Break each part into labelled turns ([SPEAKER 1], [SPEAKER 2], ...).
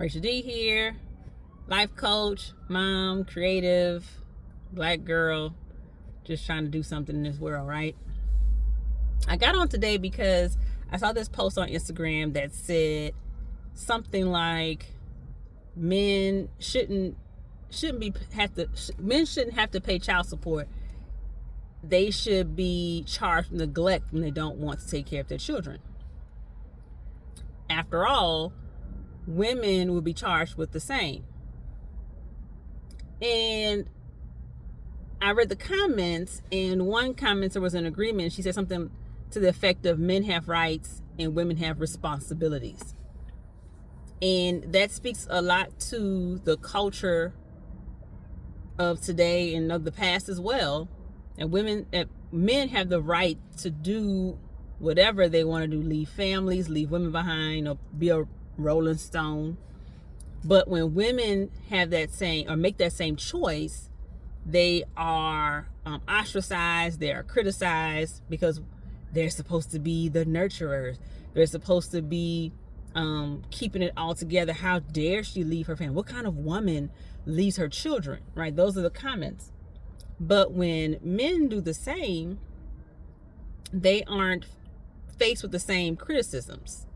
[SPEAKER 1] Rachel D here, life coach, mom, creative, black girl, just trying to do something in this world, right? I got on today because I saw this post on Instagram that said something like men shouldn't have to pay child support. They should be charged with neglect when they don't want to take care of their children. After all, women will be charged with the same. And I read the comments, and one commenter was in agreement. She said something to the effect of men have rights and women have responsibilities. And that speaks a lot to the culture of today and of the past as well. And men have the right to do whatever they want to do, leave families, leave women behind, or be a rolling stone. But when women have that same or make that same choice, they are ostracized, they are criticized because they're supposed to be the nurturers. They're supposed to be keeping it all together. How dare she leave her family? What kind of woman leaves her children, right? Those are the comments. But when men do the same, they aren't faced with the same criticisms.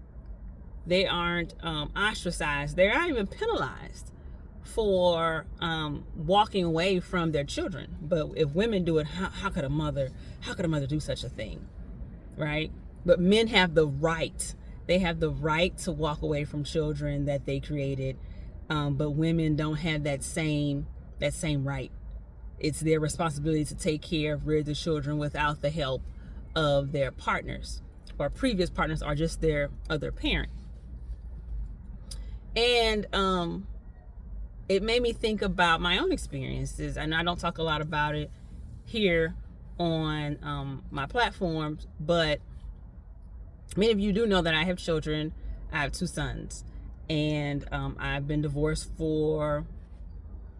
[SPEAKER 1] They aren't ostracized. They're not even penalized for walking away from their children. But if women do it, how could a mother do such a thing, right? But men have the right. They have the right to walk away from children that they created. But women don't have that same right. It's their responsibility to take care of, rear the children without the help of their partners or previous partners or just their other parent. And it made me think about my own experiences, and I don't talk a lot about it here on my platforms, but many of you do know that I have children. I have 2 sons, and I've been divorced for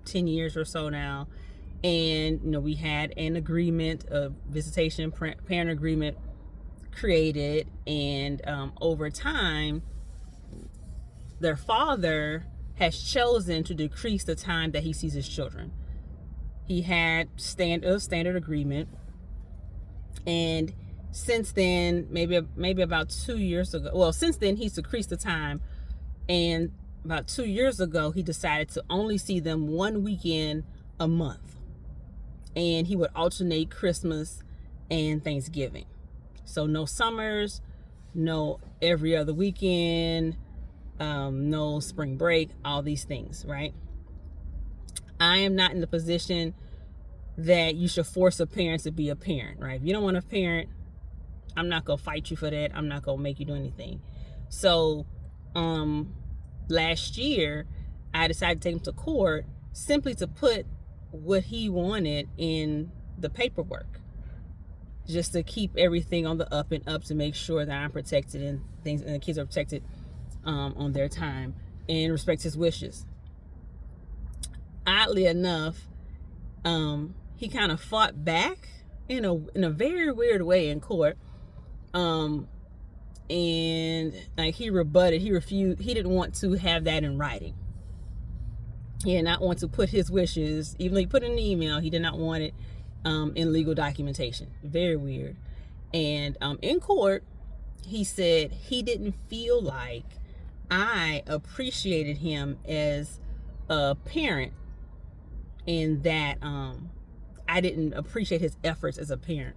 [SPEAKER 1] 10 years or so now. And we had an agreement, a visitation parent agreement created, and over time their father has chosen to decrease the time that he sees his children. He had standard agreement, and since then, maybe about 2 years ago, since then he's decreased the time, and about 2 years ago he decided to only see them one weekend a month, and he would alternate Christmas and Thanksgiving. So no summers, no every other weekend, no spring break, all these things, right? I am not in the position that you should force a parent to be a parent, right? If you don't want a parent, I'm not gonna fight you for that. I'm not gonna make you do anything. So last year I decided to take him to court simply to put what he wanted in the paperwork, just to keep everything on the up and up, to make sure that I'm protected and things, and the kids are protected on their time and respect his wishes. Oddly enough, he kind of fought back in a very weird way in court, and like he rebutted, he refused, he didn't want to have that in writing. He did not want to put his wishes, even though he put it in an email, he did not want it in legal documentation. Very weird. And in court, he said he didn't feel like I appreciated him as a parent, and that I didn't appreciate his efforts as a parent.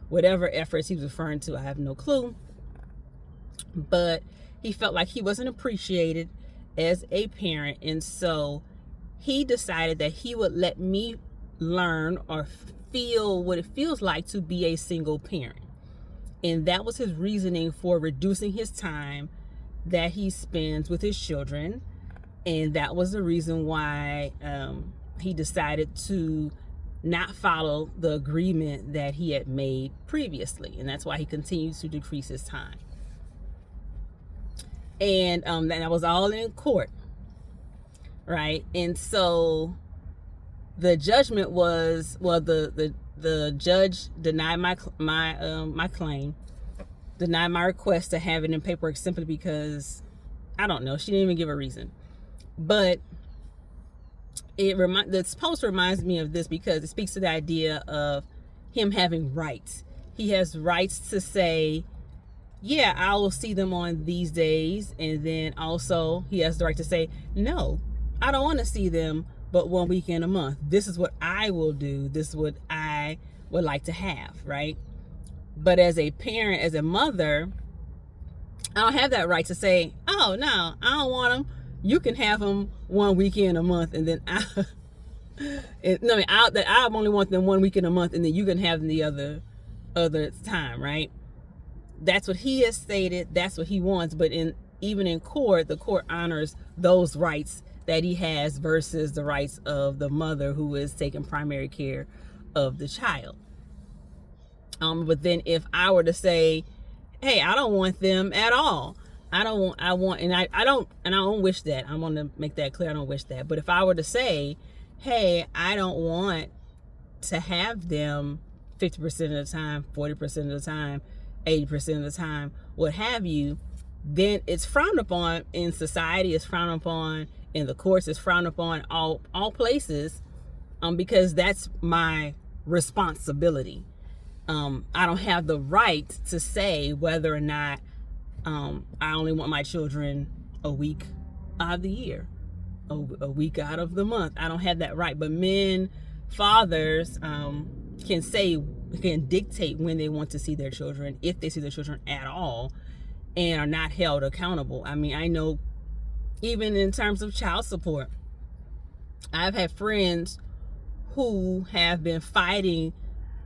[SPEAKER 1] Whatever efforts he was referring to, I have no clue. But he felt like he wasn't appreciated as a parent, and so he decided that he would let me learn or feel what it feels like to be a single parent. And that was his reasoning for reducing his time that he spends with his children. And that was the reason why he decided to not follow the agreement that he had made previously. And that's why he continues to decrease his time. And that was all in court, right? And so the judgment was, the judge denied my claim, denied my request to have it in paperwork simply because, I don't know, she didn't even give a reason. But this post reminds me of this because it speaks to the idea of him having rights. He has rights to say, yeah, I will see them on these days. And then also he has the right to say, no, I don't want to see them but one weekend a month. This is what I will do. This is what I would like to have, right? But as a parent, as a mother, I don't have that right to say, oh, no, I don't want them. You can have them one weekend a month, and then I only want them one weekend a month, and then you can have them the other time, right? That's what he has stated. That's what he wants. But even in court, the court honors those rights that he has versus the rights of the mother who is taking primary care of the child. But then if I were to say, hey, I don't want them at all. I don't wish that. I want to make that clear. I don't wish that. But if I were to say, hey, I don't want to have them 50% of the time, 40% of the time, 80% of the time, what have you, then it's frowned upon in society, it's frowned upon in the courts, it's frowned upon all places, because that's my responsibility. I don't have the right to say whether or not I only want my children a week out of the year, a week out of the month. I don't have that right. But fathers can dictate when they want to see their children, if they see their children at all, and are not held accountable. I mean, I know even in terms of child support, I've had friends who have been fighting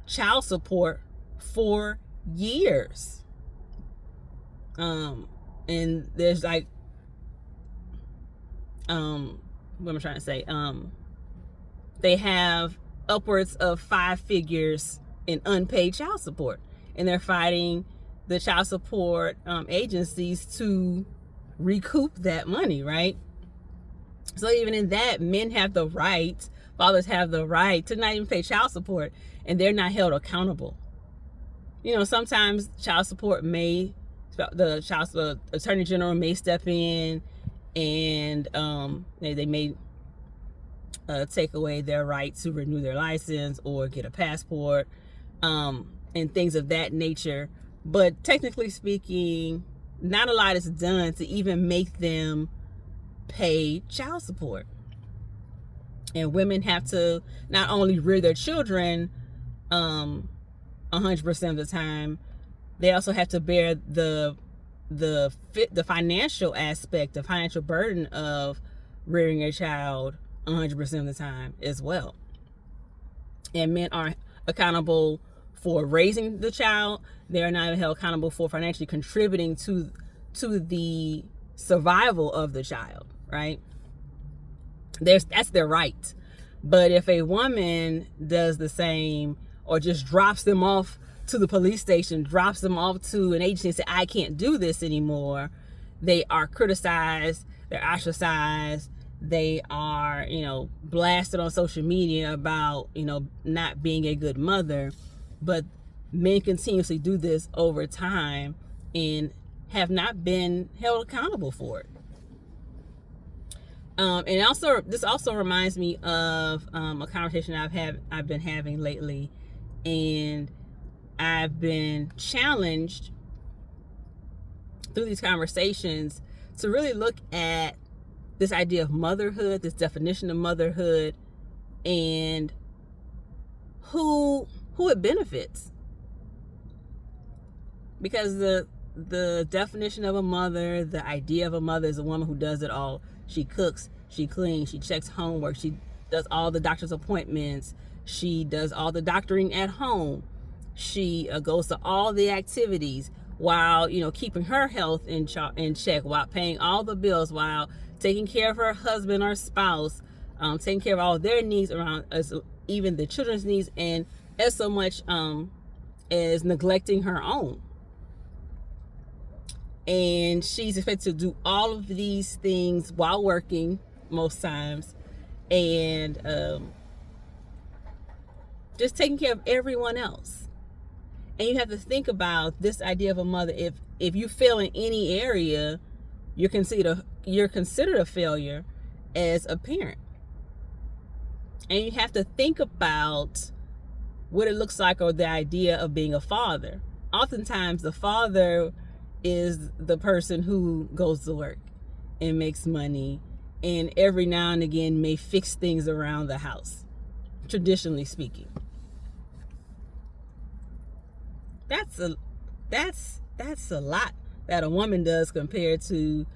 [SPEAKER 1] child support for years. And there's like, what am I trying to say? They have upwards of 5 figures in unpaid child support, and they're fighting the child support agencies to recoup that money, right? So even in that, men have the right, fathers have the right to not even pay child support, and they're not held accountable. You know, sometimes the attorney general may step in, and they may take away their right to renew their license or get a passport, and things of that nature. But technically speaking, not a lot is done to even make them pay child support. And women have to not only rear their children 100% of the time, they also have to bear the financial aspect, the financial burden of rearing a child 100% of the time as well. And men are accountable for raising the child. They are not even held accountable for financially contributing to the survival of the child, right? That's their right. But if a woman does the same, or just drops them off to the police station, drops them off to an agency and say, I can't do this anymore, they are criticized, they're ostracized, they are, blasted on social media about, not being a good mother. But men continuously do this over time and have not been held accountable for it. And this also reminds me of a conversation I've been having lately, and I've been challenged through these conversations to really look at this idea of motherhood, this definition of motherhood, and who it benefits. Because the definition of a mother, the idea of a mother, is a woman who does it all. She cooks, she cleans, she checks homework, she does all the doctor's appointments, she does all the doctoring at home, she goes to all the activities while keeping her health in check, while paying all the bills, while taking care of her husband or spouse, taking care of all their needs around us, even the children's needs, and as so much as neglecting her own. And she's expected to do all of these things while working most times, and just taking care of everyone else. And you have to think about this idea of a mother. If you fail in any area, you're considered a failure, as a parent. And you have to think about what it looks like, or the idea of being a father. Oftentimes the father is the person who goes to work and makes money, and every now and again may fix things around the house, traditionally speaking. That's a lot that a woman does compared to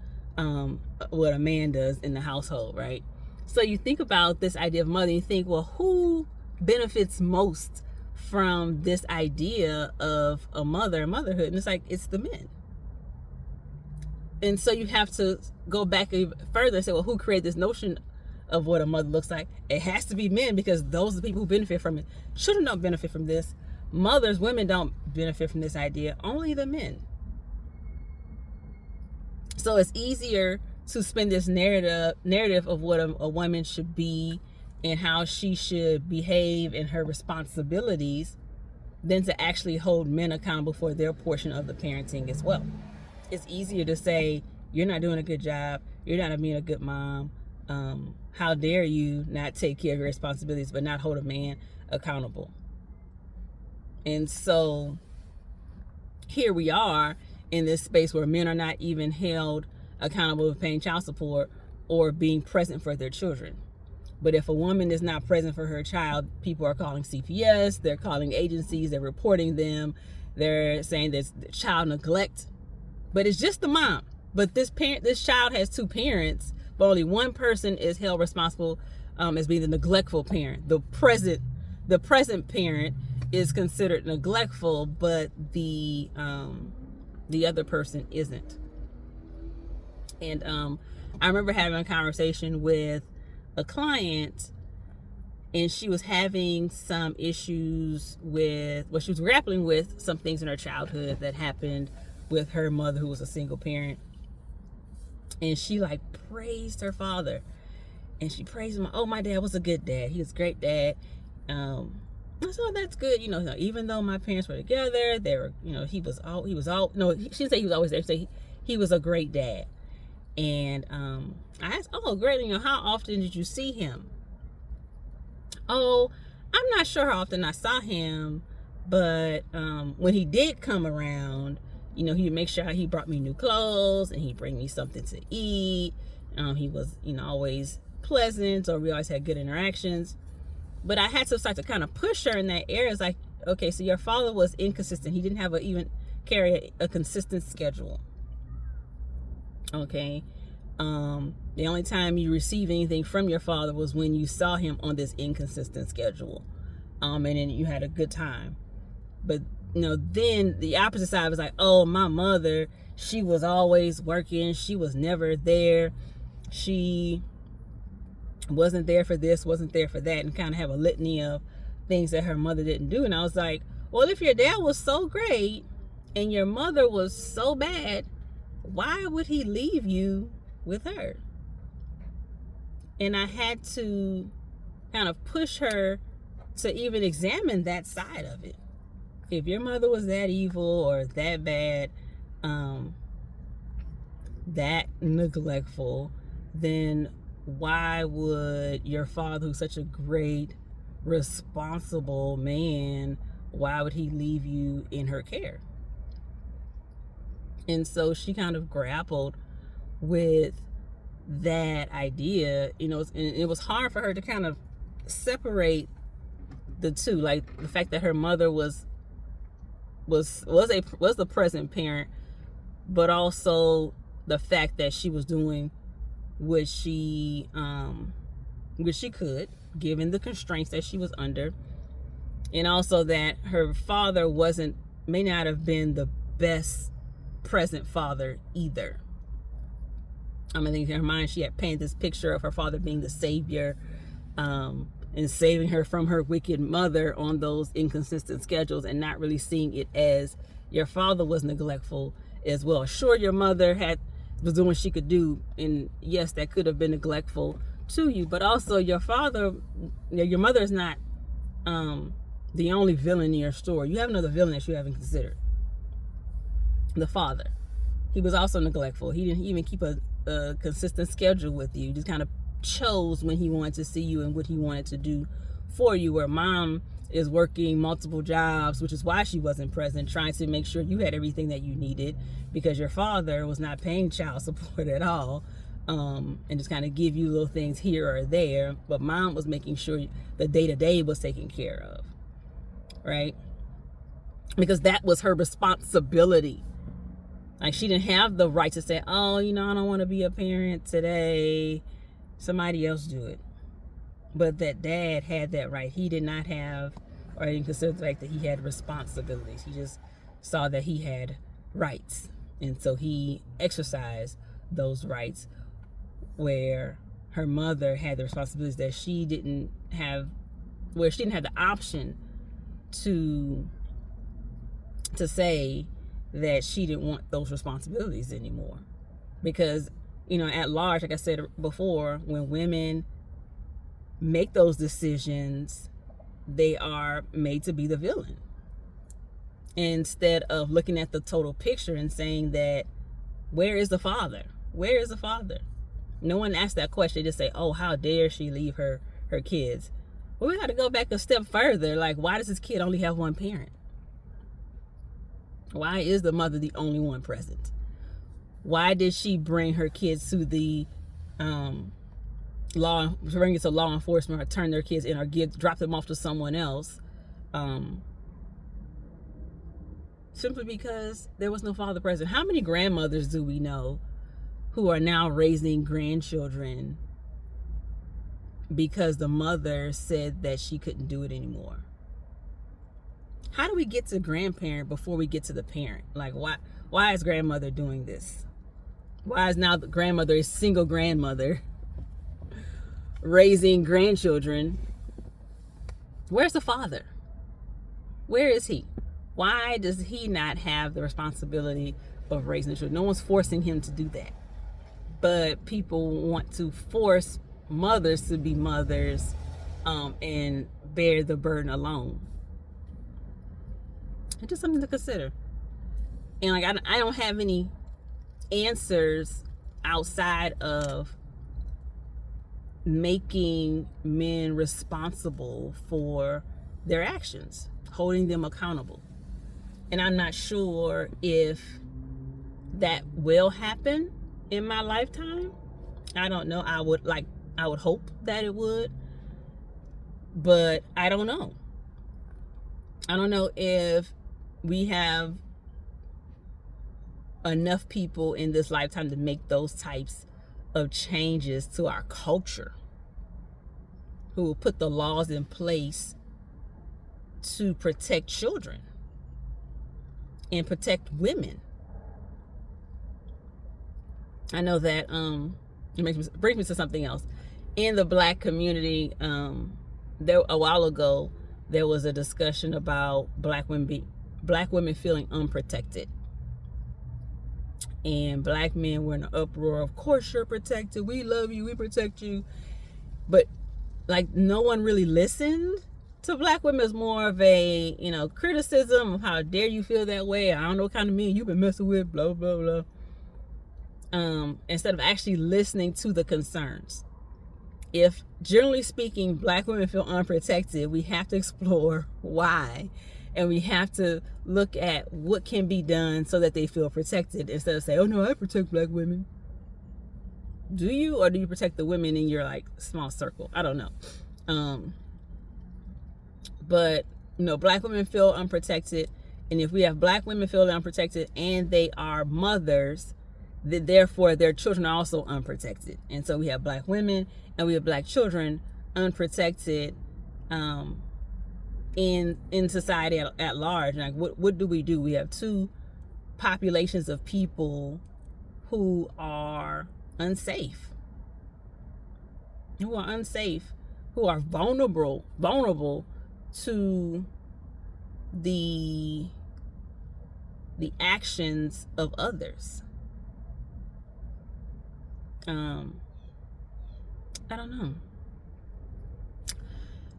[SPEAKER 1] what a man does in the household, right? So you think about this idea of mother, and you think, well, who benefits most from this idea of a mother and motherhood? And it's like, it's the men. And so you have to go back even further and say, well, who created this notion of what a mother looks like? It has to be men, because those are the people who benefit from it. Children don't benefit from this. Mothers, women don't benefit from this idea. Only the men. So it's easier to spin this narrative of what a woman should be and how she should behave and her responsibilities than to actually hold men accountable for their portion of the parenting as well. It's easier to say, you're not doing a good job, you're not being a good mom, how dare you not take care of your responsibilities but not hold a man accountable. And so here we are in this space where men are not even held accountable for paying child support or being present for their children. But if a woman is not present for her child, people are calling CPS, they're calling agencies, they're reporting them, they're saying there's child neglect. But it's just the mom. But this child has two parents, but only one person is held responsible as being the neglectful parent. The present parent is considered neglectful, but the other person isn't. And I remember having a conversation with a client, and she was having some issues with, well, she was grappling with some things in her childhood that happened with her mother, who was a single parent. And she like praised her father, and she praised him. Oh, my dad was a good dad. He was a great dad. I said, oh, that's good. Even though my parents were together, they were, he was all, no, she didn't say he was always there. She said he was a great dad. And I asked, oh, great. How often did you see him? Oh, I'm not sure how often I saw him, but when he did come around, he would make sure he brought me new clothes, and he'd bring me something to eat. He was, always pleasant, or we always had good interactions. But I had to start to kind of push her in that area. It's like, okay, so your father was inconsistent. He didn't have carry a consistent schedule. Okay. The only time you received anything from your father was when you saw him on this inconsistent schedule. And then you had a good time. But, then the opposite side was like, oh, my mother, she was always working. She was never there. She wasn't there for this, wasn't there for that, and kind of have a litany of things that her mother didn't do. And I was like, well, if your dad was so great and your mother was so bad, why would he leave you with her? And I had to kind of push her to even examine that side of it. If your mother was that evil or that bad, that neglectful, then why would your father, who's such a great, responsible man, why would he leave you in her care? And so she kind of grappled with that idea, and it was hard for her to kind of separate the two, like the fact that her mother was the present parent, but also the fact that she was doing what she could, given the constraints that she was under, and also that her father may not have been the best present father either. I think in her mind she had painted this picture of her father being the savior, and saving her from her wicked mother on those inconsistent schedules, and not really seeing it as your father was neglectful as well. Sure, your mother was doing what she could do, and yes, that could have been neglectful to you, but also your mother is not the only villain in your story. You have another villain that you haven't considered. The father. He was also neglectful. He didn't even keep a consistent schedule with you. Just kind of chose when he wanted to see you and what he wanted to do for you, where mom is working multiple jobs, which is why she wasn't present, trying to make sure you had everything that you needed, because your father was not paying child support at all, and just kind of give you little things here or there. But mom was making sure the day-to-day was taken care of, right? Because that was her responsibility. Like, she didn't have the right to say, oh, I don't want to be a parent today, somebody else do it. But that dad had that right. He did not have, or didn't consider the fact that he had responsibilities. He just saw that he had rights. And so he exercised those rights, where her mother had the responsibilities that she didn't have, where she didn't have the option to say that she didn't want those responsibilities anymore. Because, at large, like I said before, when women make those decisions, they are made to be the villain, instead of looking at the total picture and saying that, where is the father? Where is the father? No one asked that question. They just say, oh, how dare she leave her kids? Well, we got to go back a step further. Like, why does this kid only have one parent? Why is the mother the only one present? Why did she bring her kids to the law enforcement, or turn their kids in, or drop them off to someone else, simply because there was no father present? How many grandmothers do we know who are now raising grandchildren because the mother said that she couldn't do it anymore? How do we get to grandparent before we get to the parent? Like, why is grandmother doing this? Why is now the grandmother a single grandmother raising grandchildren? Where's the father? Where is he? Why does he not have the responsibility of raising the children? No one's forcing him to do that. But people want to force mothers to be mothers, and bear the burden alone. It's just something to consider. And like, I don't have any answers outside of making men responsible for their actions, holding them accountable. And I'm not sure if that will happen in my lifetime. I don't know. I would hope that it would, but I don't know. I don't know if we have enough people in this lifetime to make those types of changes to our culture, who will put the laws in place to protect children and protect women. I know that it brings me to something else. In the Black community, a while ago, there was a discussion about Black women feeling unprotected. And Black men were in an uproar. Of course you're protected. We love you. We protect you. But like, no one really listened to Black women. It's more of a, criticism of, how dare you feel that way? I don't know what kind of men you've been messing with, blah, blah, blah. Instead of actually listening to the concerns. If, generally speaking, Black women feel unprotected, we have to explore why. And we have to look at what can be done so that they feel protected, instead of saying, oh no, I protect Black women. Do you? Or do you protect the women in your small circle? I don't know. But Black women feel unprotected. And if we have Black women feel unprotected and they are mothers, then therefore their children are also unprotected. And so we have Black women and we have Black children unprotected in society at large. Like, what do? We have two populations of people who are unsafe, who are vulnerable to the actions of others. I don't know.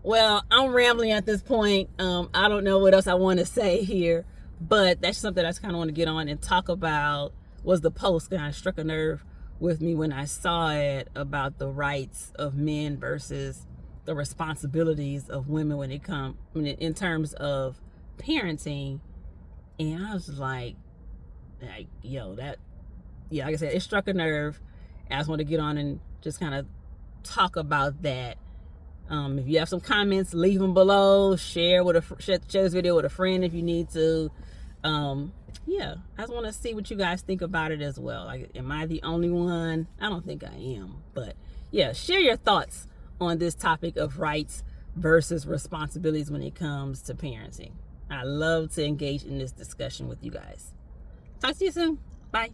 [SPEAKER 1] Well, I'm rambling at this point. I don't know what else I want to say here, but that's something I just kind of want to get on and talk about. Was the post kind of struck a nerve with me when I saw it about the rights of men versus the responsibilities of women when it comes in terms of parenting. And I was like yo, that, yeah, like I said, it struck a nerve. I just want to get on and just kind of talk about that. If you have some comments, leave them below. Share this video with a friend if you need to. Yeah, I just want to see what you guys think about it as well. Like, am I the only one? I don't think I am, but yeah, share your thoughts on this topic of rights versus responsibilities when it comes to parenting. I love to engage in this discussion with you guys. Talk to you soon. Bye.